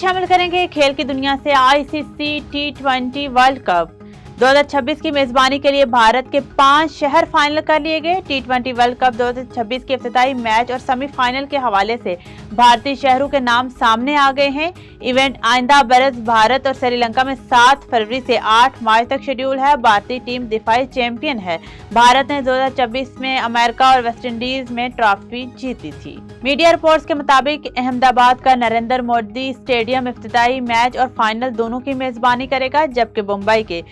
शामिल करेंगे खेल की दुनिया से आईसीसी T20 वर्ल्ड कप 2026 की मेजबानी के लिए भारत के 5 शहर फाइनल कर लिए गए। T20 वर्ल्ड कप 2026 के इफ्तिताई मैच और सेमीफाइनल के हवाले से भारतीय शहरों के नाम सामने आ गए हैं। इवेंट आइंदा बरस भारत और श्रीलंका में 7 फरवरी से 8 मार्च तक शेड्यूल है। भारतीय टीम दिफाई चैंपियन है। भारत ने 2026 में अमेरिका और वेस्टइंडीज में ट्रॉफी जीती थी। मीडिया रिपोर्ट्स के मुताबिक अहमदाबाद का नरेंद्र मोदी स्टेडियम इफ्तिताई मैच और फाइनल दोनों की मेजबानी करेगा, जबकि मुंबई के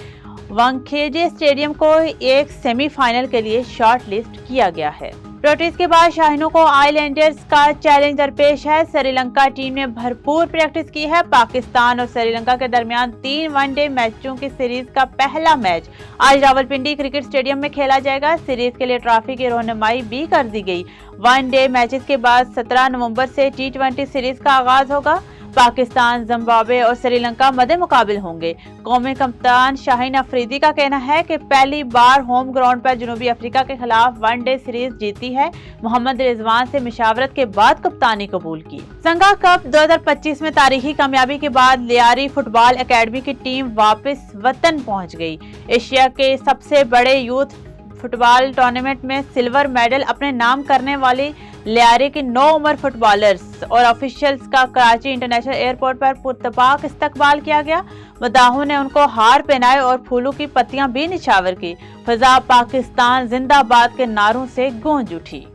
वानखेड़े स्टेडियम को एक सेमीफाइनल के लिए शॉर्टलिस्ट किया गया है। प्रैक्टिस के बाद शाहीनों को आइलैंडर्स का चैलेंज दरपेश है। श्रीलंका टीम ने भरपूर प्रैक्टिस की है। पाकिस्तान और श्रीलंका के दरमियान 3 वनडे मैचों की सीरीज का पहला मैच आज रावलपिंडी क्रिकेट स्टेडियम में खेला जाएगा। सीरीज के लिए ट्रॉफी की रहनुमाई भी कर दी गई। वनडे मैचेस के बाद 17 नवंबर से T20 सीरीज का आगाज होगा। पाकिस्तान, जिम्बाब्वे और श्रीलंका मद्दे मुकाबिल होंगे। कौमी कप्तान शाहीन अफरीदी का कहना है कि पहली बार होम ग्राउंड पर जनूबी अफ्रीका के खिलाफ वनडे सीरीज जीती है। मोहम्मद रिजवान से मशावरत के बाद कप्तानी कबूल की। संगा कप 2025 में तारीखी कामयाबी के बाद लियारी फुटबॉल एकेडमी की टीम वापस वतन पहुंच गई। एशिया के सबसे बड़े यूथ फुटबॉल टूर्नामेंट में सिल्वर मेडल अपने नाम करने वाली लियारी के 9 उम्र फुटबॉलर्स और ऑफिशियल्स का कराची इंटरनेशनल एयरपोर्ट पर पुरतपाक इस्तकबाल किया गया। मदाहों ने उनको हार पहनाए और फूलों की पत्तियां भी निछावर की। फजा पाकिस्तान जिंदाबाद के नारों से गूंज उठी।